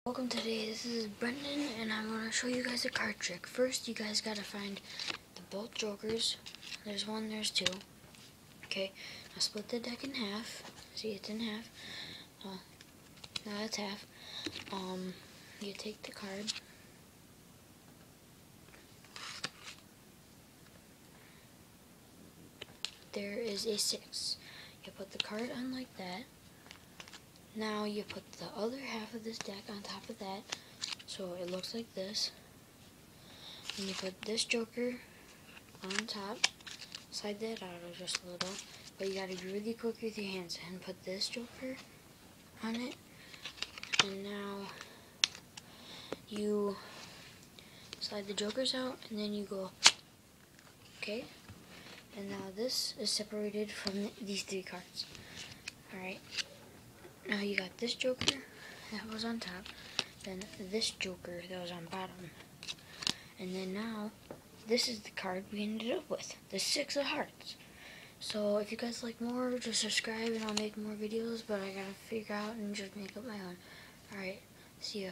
Welcome today, this is Brendan, and I'm going to show you guys a card trick. First, you guys got to find the both jokers. There's one, there's two. Okay, now split the deck in half. See, it's in half. Now that's half. You take the card. There is a 6. You put the card on like that. Now you put the other half of this deck on top of that, so it looks like this. And you put this joker on top, slide that out just a little, but you gotta be really quick with your hands and put this joker on it. And now you slide the jokers out, and then you go, okay? And now this is separated from these 3 cards. Alright. Now you got this joker that was on top, then this joker that was on bottom, and then now this is the card we ended up with, the 6 of hearts. So if you guys like more, just subscribe and I'll make more videos, but I gotta figure out and just make up my own. Alright, see ya.